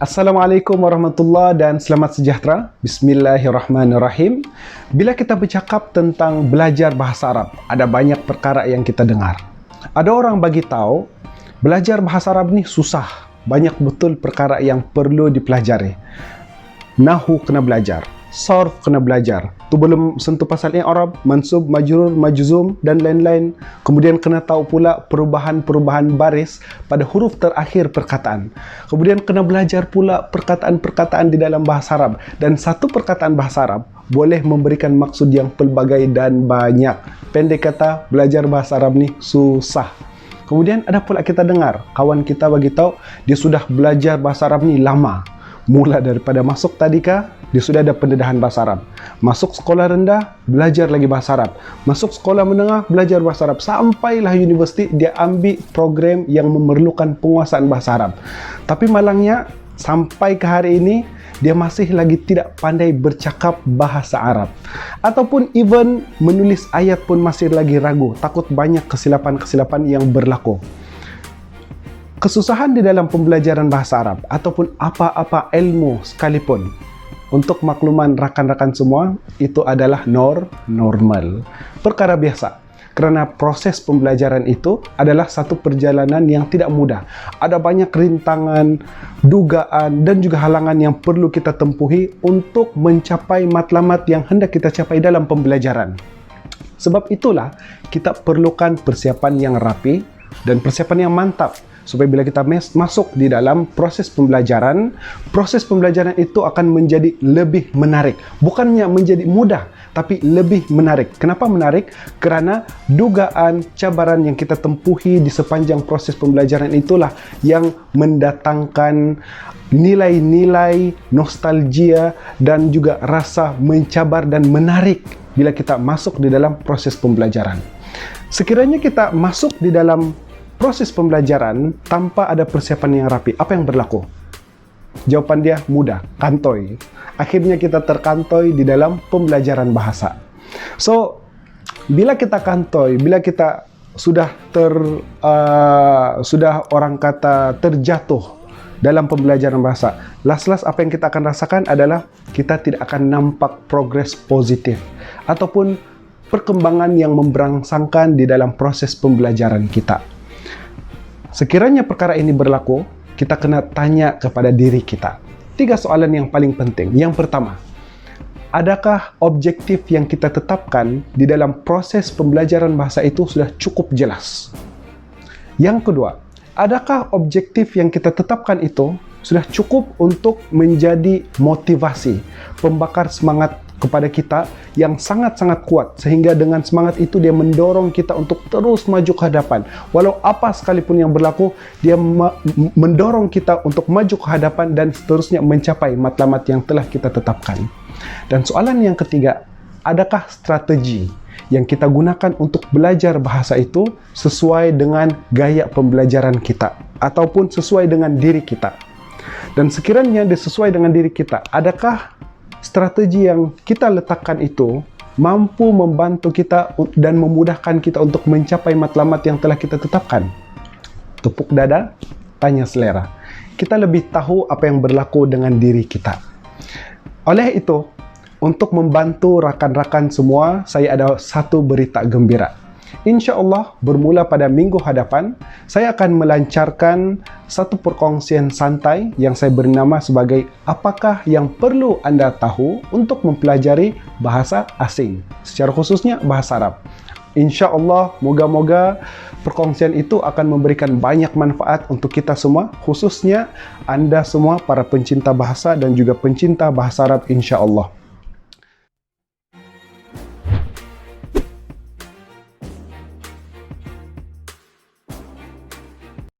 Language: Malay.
Assalamualaikum warahmatullahi dan selamat sejahtera. Bismillahirrahmanirrahim. Bila kita bercakap tentang belajar bahasa Arab, ada banyak perkara yang kita dengar. Ada orang bagi tahu, belajar bahasa Arab ni susah. Banyak betul perkara yang perlu dipelajari. Nahu kena belajar, sarf kena belajar. Tu belum sentuh pasal i'rab, mansub, majrur, majzum dan lain-lain. Kemudian kena tahu pula perubahan-perubahan baris pada huruf terakhir perkataan. Kemudian kena belajar pula perkataan-perkataan di dalam bahasa Arab. Dan satu perkataan bahasa Arab boleh memberikan maksud yang pelbagai dan banyak. Pendek kata, belajar bahasa Arab ni susah. Kemudian ada pula kita dengar, kawan kita bagi tahu dia sudah belajar bahasa Arab ni lama. Mula daripada masuk tadika, dia sudah ada pendedahan bahasa Arab. Masuk sekolah rendah, belajar lagi bahasa Arab. Masuk sekolah menengah, belajar bahasa Arab. Sampailah universiti, dia ambil program yang memerlukan penguasaan bahasa Arab. Tapi malangnya, sampai ke hari ini, dia masih lagi tidak pandai bercakap bahasa Arab. Ataupun even menulis ayat pun masih lagi ragu. Takut banyak kesilapan-kesilapan yang berlaku. Kesusahan di dalam pembelajaran bahasa Arab ataupun apa-apa ilmu sekalipun, untuk makluman rakan-rakan semua, itu adalah normal. Perkara biasa. Kerana proses pembelajaran itu adalah satu perjalanan yang tidak mudah. Ada banyak rintangan, dugaan dan juga halangan yang perlu kita tempuhi untuk mencapai matlamat yang hendak kita capai dalam pembelajaran. Sebab itulah kita perlukan persiapan yang rapi dan persiapan yang mantap. Supaya bila kita masuk di dalam proses pembelajaran itu akan menjadi lebih menarik. Bukannya menjadi mudah, tapi lebih menarik. Kenapa menarik? Kerana dugaan, cabaran yang kita tempuhi di sepanjang proses pembelajaran itulah yang mendatangkan nilai-nilai nostalgia dan juga rasa mencabar dan menarik bila kita masuk di dalam proses pembelajaran. Sekiranya kita masuk di dalam proses pembelajaran tanpa ada persiapan yang rapi, apa yang berlaku? Jawapan dia mudah, kantoi. Akhirnya kita terkantoi di dalam pembelajaran bahasa. So, bila kita kantoi, bila kita sudah orang kata terjatuh dalam pembelajaran bahasa, last apa yang kita akan rasakan adalah kita tidak akan nampak progres positif ataupun perkembangan yang memberangsangkan di dalam proses pembelajaran kita. Sekiranya perkara ini berlaku, kita kena tanya kepada diri kita. 3 soalan yang paling penting. Yang pertama, adakah objektif yang kita tetapkan di dalam proses pembelajaran bahasa itu sudah cukup jelas? Yang kedua, adakah objektif yang kita tetapkan itu sudah cukup untuk menjadi motivasi, pembakar semangat kepada kita yang sangat-sangat kuat, sehingga dengan semangat itu dia mendorong kita untuk terus maju ke hadapan. Walau apa sekalipun yang berlaku, dia mendorong kita untuk maju ke hadapan dan seterusnya mencapai matlamat yang telah kita tetapkan. Dan soalan yang ketiga, adakah strategi yang kita gunakan untuk belajar bahasa itu sesuai dengan gaya pembelajaran kita ataupun sesuai dengan diri kita? Dan sekiranya dia sesuai dengan diri kita, adakah strategi yang kita letakkan itu mampu membantu kita dan memudahkan kita untuk mencapai matlamat yang telah kita tetapkan? Tepuk dada, tanya selera. Kita lebih tahu apa yang berlaku dengan diri kita. Oleh itu, untuk membantu rakan-rakan semua, saya ada satu berita gembira. InsyaAllah, bermula pada minggu hadapan, saya akan melancarkan satu perkongsian santai yang saya beri nama sebagai apakah yang perlu anda tahu untuk mempelajari bahasa asing, secara khususnya bahasa Arab. InsyaAllah, moga-moga perkongsian itu akan memberikan banyak manfaat untuk kita semua, khususnya anda semua para pencinta bahasa dan juga pencinta bahasa Arab, insyaAllah.